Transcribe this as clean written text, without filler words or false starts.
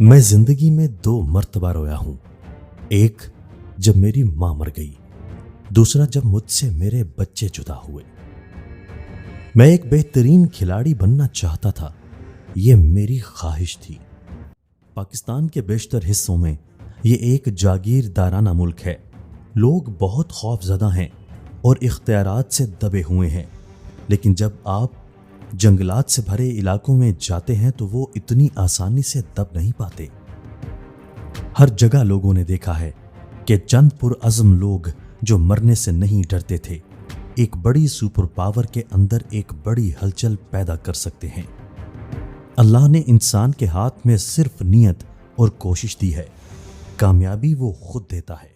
मैं जिंदगी में 2 मर्तबा रोया हूं। एक जब मेरी मां मर गई, दूसरा जब मुझसे मेरे बच्चे जुदा हुए। मैं एक बेहतरीन खिलाड़ी बनना चाहता था, ये मेरी ख्वाहिश थी। पाकिस्तान के बेशतर हिस्सों में ये एक जागीरदाराना मुल्क है। लोग बहुत खौफजदा हैं और इख्तियारात से दबे हुए हैं, लेकिन जब आप जंगलात से भरे इलाकों में जाते हैं तो वो इतनी आसानी से दब नहीं पाते। हर जगह लोगों ने देखा है कि चंद पुरअज़्म लोग जो मरने से नहीं डरते थे, एक बड़ी सुपर पावर के अंदर एक बड़ी हलचल पैदा कर सकते हैं। अल्लाह ने इंसान के हाथ में सिर्फ नियत और कोशिश दी है, कामयाबी वो खुद देता है।